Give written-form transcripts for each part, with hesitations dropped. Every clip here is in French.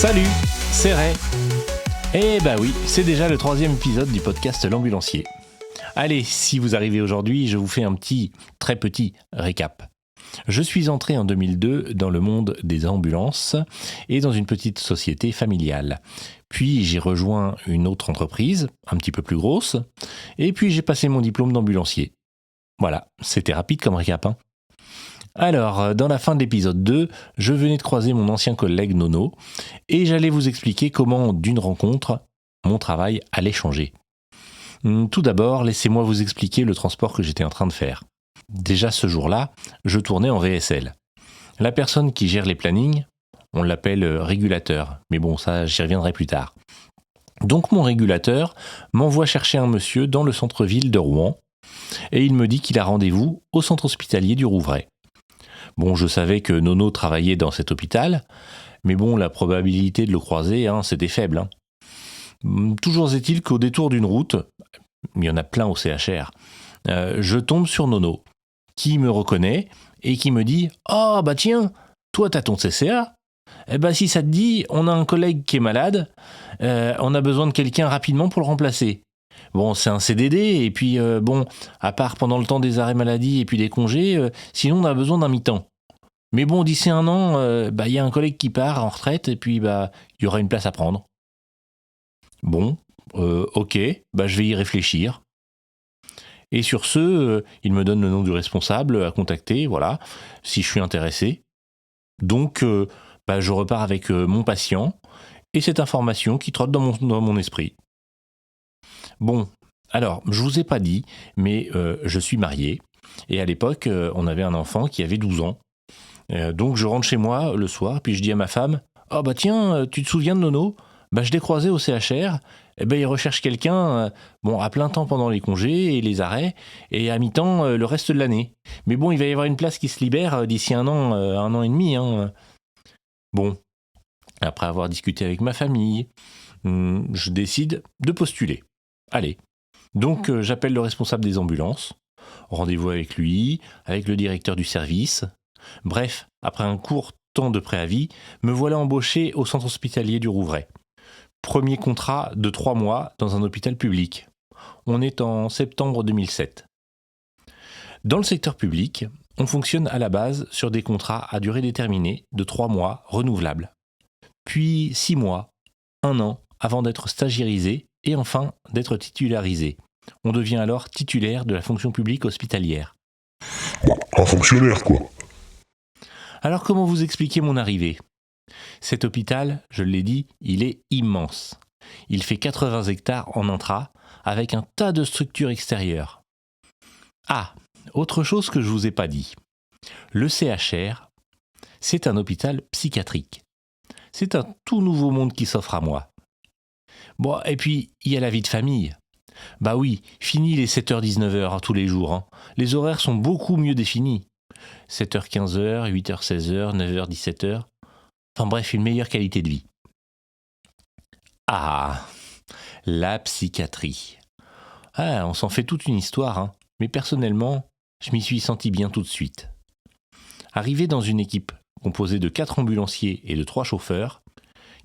Salut, c'est Ray. Eh bah oui, c'est déjà le 3e épisode du podcast L'Ambulancier. Allez, si vous arrivez aujourd'hui, je vous fais un très petit récap. Je suis entré en 2002 dans le monde des ambulances et dans une petite société familiale. Puis j'ai rejoint une autre entreprise, un petit peu plus grosse, et puis j'ai passé mon diplôme d'ambulancier. Voilà, c'était rapide comme récap, hein. Alors, dans la fin de l'épisode 2, je venais de croiser mon ancien collègue Nono, et j'allais vous expliquer comment, d'une rencontre, mon travail allait changer. Tout d'abord, laissez-moi vous expliquer le transport que j'étais en train de faire. Déjà ce jour-là, je tournais en VSL. La personne qui gère les plannings, on l'appelle régulateur, mais bon, ça j'y reviendrai plus tard. Donc mon régulateur m'envoie chercher un monsieur dans le centre-ville de Rouen, et il me dit qu'il a rendez-vous au centre hospitalier du Rouvray. Bon, je savais que Nono travaillait dans cet hôpital, mais bon, la probabilité de le croiser, c'était faible. Toujours est-il qu'au détour d'une route, il y en a plein au CHR, je tombe sur Nono, qui me reconnaît et qui me dit « Oh, bah tiens, toi t'as ton CCA ? Eh ben si ça te dit, on a un collègue qui est malade, on a besoin de quelqu'un rapidement pour le remplacer. » Bon, c'est un CDD, et puis à part pendant le temps des arrêts maladie et puis des congés, sinon on a besoin d'un mi-temps. Mais bon, d'ici 1 an, y a un collègue qui part en retraite, et puis il y aura une place à prendre. Bon, ok, je vais y réfléchir. Et sur ce, il me donne le nom du responsable à contacter, voilà, si je suis intéressé. Donc, je repars avec mon patient, et cette information qui trotte dans mon esprit. Bon, alors, je vous ai pas dit, mais je suis marié, et à l'époque, on avait un enfant qui avait 12 ans. Donc je rentre chez moi le soir, puis je dis à ma femme « Oh bah tiens, tu te souviens de Nono ? Je l'ai croisé au CHR, il recherche quelqu'un à plein temps pendant les congés et les arrêts, et à mi-temps le reste de l'année. Mais bon, il va y avoir une place qui se libère d'ici 1 an, 1 an et demi. Bon, après avoir discuté avec ma famille, je décide de postuler. Allez, donc j'appelle le responsable des ambulances, rendez-vous avec lui, avec le directeur du service. Bref, après un court temps de préavis, me voilà embauché au centre hospitalier du Rouvray. Premier contrat de 3 mois dans un hôpital public. On est en septembre 2007. Dans le secteur public, on fonctionne à la base sur des contrats à durée déterminée de 3 mois renouvelables. Puis 6 mois, 1 an, avant d'être stagiairisé et enfin d'être titularisé. On devient alors titulaire de la fonction publique hospitalière. Un fonctionnaire, quoi. Alors comment vous expliquer mon arrivée ? Cet hôpital, je l'ai dit, il est immense. Il fait 80 hectares en intra, avec un tas de structures extérieures. Ah, autre chose que je vous ai pas dit. Le CHR, c'est un hôpital psychiatrique. C'est un tout nouveau monde qui s'offre à moi. Bon, et puis, il y a la vie de famille. Bah oui, fini les 7h-19h tous les jours. Les horaires sont beaucoup mieux définis. 7h-15h, 8h-16h, 9h-17h. Enfin bref, une meilleure qualité de vie. Ah, la psychiatrie. Ah, on s'en fait toute une histoire, mais personnellement, je m'y suis senti bien tout de suite. Arrivé dans une équipe composée de 4 ambulanciers et de 3 chauffeurs,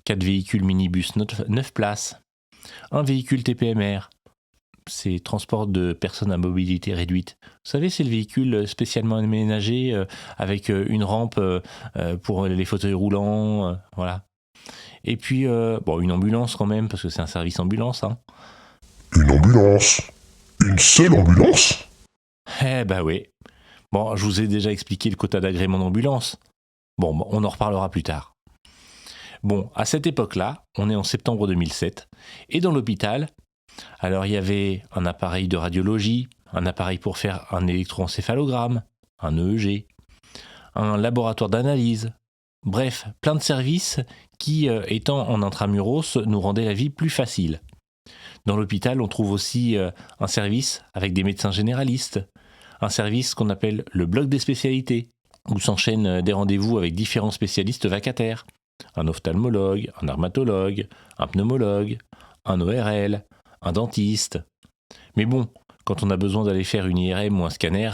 4 véhicules minibus 9 places, un véhicule TPMR, c'est transport de personnes à mobilité réduite. Vous savez, c'est le véhicule spécialement aménagé avec une rampe pour les fauteuils roulants, voilà. Et puis, une ambulance quand même, parce que c'est un service ambulance. Une ambulance ? Une seule ambulance ? Eh bah oui. Bon, je vous ai déjà expliqué le quota d'agrément d'ambulance. Bon, on en reparlera plus tard. Bon, à cette époque-là, on est en septembre 2007, et dans l'hôpital, alors il y avait un appareil de radiologie, un appareil pour faire un électroencéphalogramme, un EEG, un laboratoire d'analyse, bref, plein de services qui, étant en intramuros, nous rendaient la vie plus facile. Dans l'hôpital, on trouve aussi un service avec des médecins généralistes, un service qu'on appelle le bloc des spécialités, où s'enchaînent des rendez-vous avec différents spécialistes vacataires, un ophtalmologue, un dermatologue, un pneumologue, un ORL, un dentiste. Mais bon, quand on a besoin d'aller faire une IRM ou un scanner,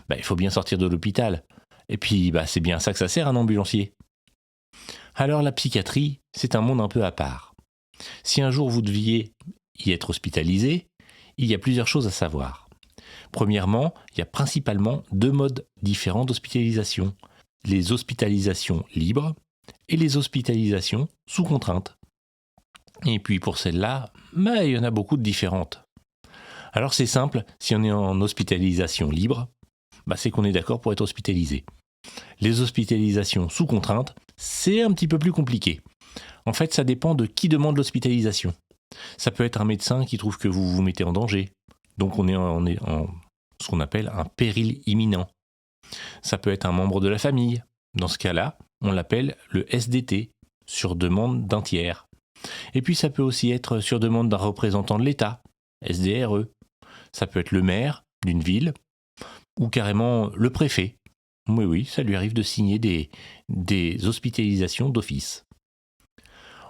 il faut bien sortir de l'hôpital. Et puis, c'est bien à ça que ça sert un ambulancier. Alors la psychiatrie, c'est un monde un peu à part. Si un jour vous deviez y être hospitalisé, il y a plusieurs choses à savoir. Premièrement, il y a principalement 2 modes différents d'hospitalisation. Les hospitalisations libres et les hospitalisations sous contrainte. Et puis pour celles-là, il y en a beaucoup de différentes. Alors c'est simple, si on est en hospitalisation libre, c'est qu'on est d'accord pour être hospitalisé. Les hospitalisations sous contrainte, c'est un petit peu plus compliqué. En fait, ça dépend de qui demande l'hospitalisation. Ça peut être un médecin qui trouve que vous vous mettez en danger. Donc on est en ce qu'on appelle un péril imminent. Ça peut être un membre de la famille. Dans ce cas-là, on l'appelle le SDT, sur demande d'un tiers. Et puis ça peut aussi être sur demande d'un représentant de l'État, SDRE. Ça peut être le maire d'une ville, ou carrément le préfet. Oui, ça lui arrive de signer des hospitalisations d'office.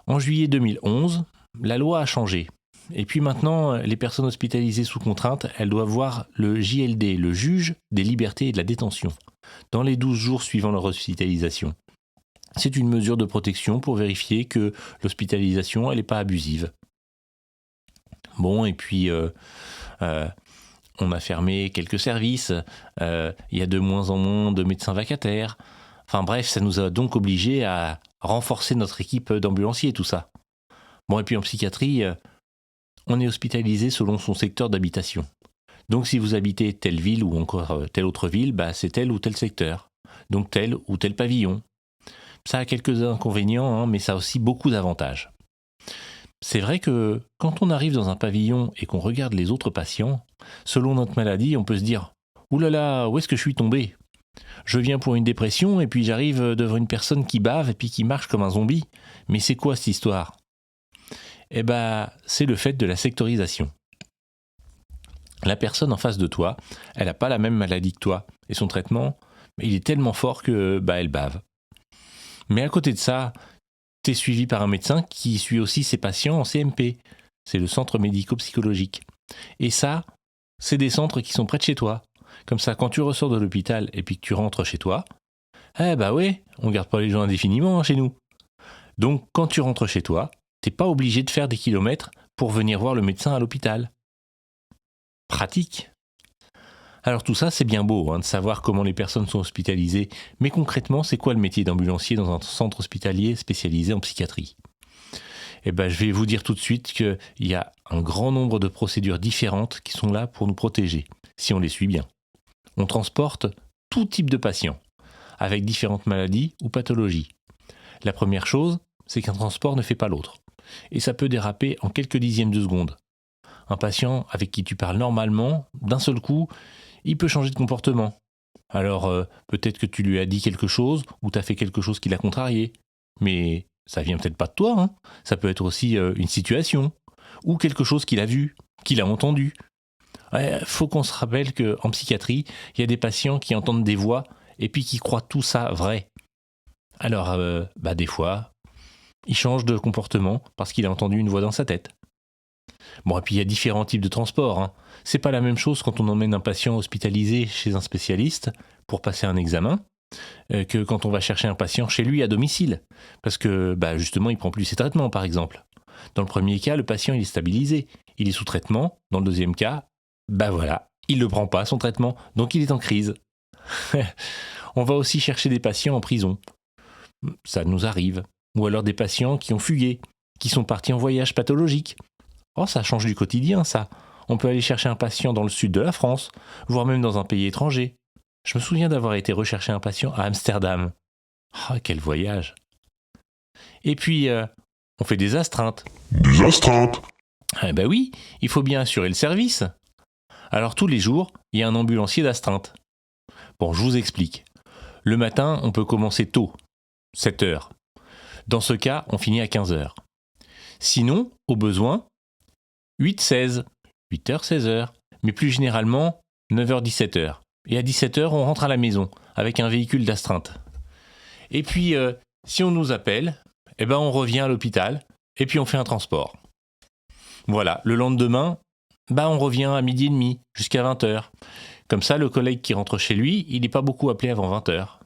En juillet 2011, la loi a changé. Et puis maintenant, les personnes hospitalisées sous contrainte, elles doivent voir le JLD, le juge des libertés et de la détention, dans les 12 jours suivant leur hospitalisation. C'est une mesure de protection pour vérifier que l'hospitalisation, elle n'est pas abusive. Bon, et puis on a fermé quelques services, il y a de moins en moins de médecins vacataires. Enfin bref, ça nous a donc obligés à renforcer notre équipe d'ambulanciers, tout ça. Bon, et puis en psychiatrie, on est hospitalisé selon son secteur d'habitation. Donc si vous habitez telle ville ou encore telle autre ville, c'est tel ou tel secteur. Donc tel ou tel pavillon. Ça a quelques inconvénients, mais ça a aussi beaucoup d'avantages. C'est vrai que quand on arrive dans un pavillon et qu'on regarde les autres patients, selon notre maladie, on peut se dire « Ouh là là, où est-ce que je suis tombé ? Je viens pour une dépression et puis j'arrive devant une personne qui bave et puis qui marche comme un zombie. Mais c'est quoi cette histoire ?» C'est le fait de la sectorisation. La personne en face de toi, elle n'a pas la même maladie que toi. Et son traitement, il est tellement fort que elle bave. Mais à côté de ça, tu es suivi par un médecin qui suit aussi ses patients en CMP. C'est le centre médico-psychologique. Et ça, c'est des centres qui sont près de chez toi. Comme ça, quand tu ressors de l'hôpital et puis que tu rentres chez toi, on garde pas les gens indéfiniment chez nous. Donc, quand tu rentres chez toi, t'es pas obligé de faire des kilomètres pour venir voir le médecin à l'hôpital. Pratique. Alors tout ça, c'est bien beau de savoir comment les personnes sont hospitalisées, mais concrètement, c'est quoi le métier d'ambulancier dans un centre hospitalier spécialisé en psychiatrie ? Je vais vous dire tout de suite qu'il y a un grand nombre de procédures différentes qui sont là pour nous protéger, si on les suit bien. On transporte tout type de patients, avec différentes maladies ou pathologies. La première chose, c'est qu'un transport ne fait pas l'autre. Et ça peut déraper en quelques dixièmes de seconde. Un patient avec qui tu parles normalement, d'un seul coup, il peut changer de comportement. Alors, peut-être que tu lui as dit quelque chose, ou tu as fait quelque chose qui l'a contrarié. Mais ça vient peut-être pas de toi, Ça peut être aussi une situation, ou quelque chose qu'il a vu, qu'il a entendu. Faut qu'on se rappelle qu'en psychiatrie, il y a des patients qui entendent des voix, et puis qui croient tout ça vrai. Alors, des fois, il change de comportement parce qu'il a entendu une voix dans sa tête. Bon, et puis il y a différents types de transports. C'est pas la même chose quand on emmène un patient hospitalisé chez un spécialiste pour passer un examen que quand on va chercher un patient chez lui à domicile. Parce que, justement, il prend plus ses traitements, par exemple. Dans le premier cas, le patient il est stabilisé. Il est sous traitement. Dans le deuxième cas, il ne prend pas son traitement, donc il est en crise. On va aussi chercher des patients en prison. Ça nous arrive. Ou alors des patients qui ont fugué, qui sont partis en voyage pathologique. Oh, ça change du quotidien, ça. On peut aller chercher un patient dans le sud de la France, voire même dans un pays étranger. Je me souviens d'avoir été rechercher un patient à Amsterdam. Ah, quel voyage. Et puis, on fait des astreintes. Des astreintes ? Oui, il faut bien assurer le service. Alors tous les jours, il y a un ambulancier d'astreinte. Bon, je vous explique. Le matin, on peut commencer tôt, 7 heures. Dans ce cas, on finit à 15 heures. Sinon, au besoin, 8h-16, 8h-16h, mais plus généralement 9h-17h. Et à 17h, on rentre à la maison avec un véhicule d'astreinte. Et puis, si on nous appelle, on revient à l'hôpital et puis on fait un transport. Voilà, le lendemain, on revient à 12h30 jusqu'à 20h. Comme ça, le collègue qui rentre chez lui, il n'est pas beaucoup appelé avant 20h.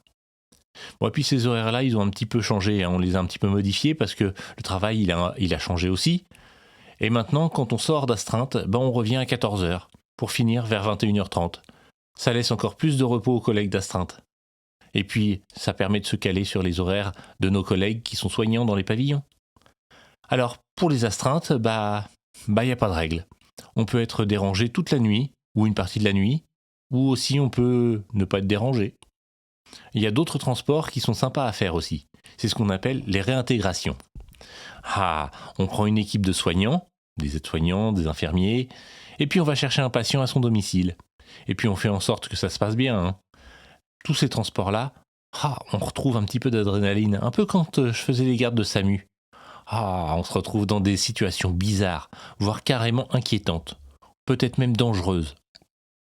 Bon, et puis ces horaires-là, ils ont un petit peu changé, hein. On les a un petit peu modifiés parce que le travail, il a changé aussi. Et maintenant, quand on sort d'astreinte, on revient à 14h pour finir vers 21h30. Ça laisse encore plus de repos aux collègues d'astreinte. Et puis, ça permet de se caler sur les horaires de nos collègues qui sont soignants dans les pavillons. Alors, pour les astreintes, y a pas de règle. On peut être dérangé toute la nuit, ou une partie de la nuit, ou aussi on peut ne pas être dérangé. Il y a d'autres transports qui sont sympas à faire aussi. C'est ce qu'on appelle les réintégrations. On prend une équipe de soignants, des aides-soignants, des infirmiers, et puis on va chercher un patient à son domicile. Et puis on fait en sorte que ça se passe bien, hein. Tous ces transports-là, on retrouve un petit peu d'adrénaline, un peu quand je faisais les gardes de SAMU. On se retrouve dans des situations bizarres, voire carrément inquiétantes, peut-être même dangereuses.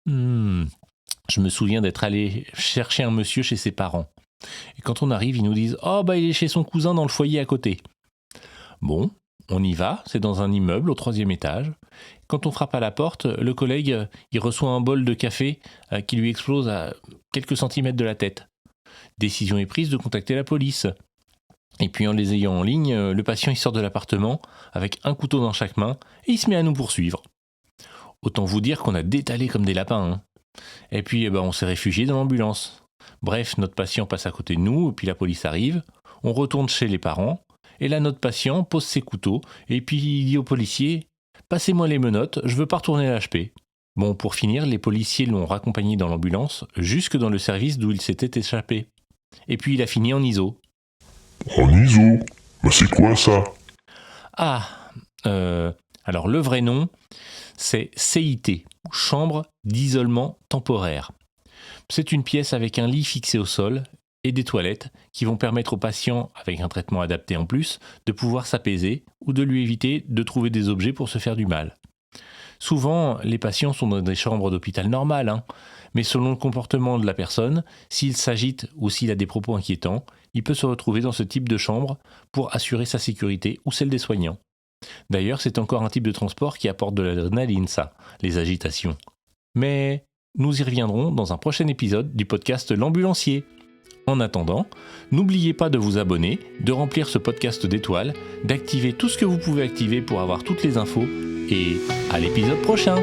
Je me souviens d'être allé chercher un monsieur chez ses parents. Et quand on arrive, ils nous disent « il est chez son cousin dans le foyer à côté ». Bon, on y va, c'est dans un immeuble au 3e étage. Quand on frappe à la porte, le collègue, il reçoit un bol de café qui lui explose à quelques centimètres de la tête. Décision est prise de contacter la police. Et puis en les ayant en ligne, le patient il sort de l'appartement avec un couteau dans chaque main et il se met à nous poursuivre. Autant vous dire qu'on a détalé comme des lapins, hein. Et puis on s'est réfugié dans l'ambulance. Bref, notre patient passe à côté de nous, et puis la police arrive, on retourne chez les parents, et là notre patient pose ses couteaux, et puis il dit au policier « Passez-moi les menottes, je veux pas retourner à l'HP ». Bon, pour finir, les policiers l'ont raccompagné dans l'ambulance, jusque dans le service d'où il s'était échappé. Et puis il a fini en ISO. En ISO? C'est quoi ça? Alors le vrai nom, c'est CIT, chambre d'isolement temporaire. C'est une pièce avec un lit fixé au sol et des toilettes qui vont permettre au patient, avec un traitement adapté en plus, de pouvoir s'apaiser ou de lui éviter de trouver des objets pour se faire du mal. Souvent, les patients sont dans des chambres d'hôpital normales, hein, mais selon le comportement de la personne, s'il s'agite ou s'il a des propos inquiétants, il peut se retrouver dans ce type de chambre pour assurer sa sécurité ou celle des soignants. D'ailleurs, c'est encore un type de transport qui apporte de l'adrénaline, ça, les agitations. Mais nous y reviendrons dans un prochain épisode du podcast L'Ambulancier. En attendant, n'oubliez pas de vous abonner, de remplir ce podcast d'étoiles, d'activer tout ce que vous pouvez activer pour avoir toutes les infos, et à l'épisode prochain!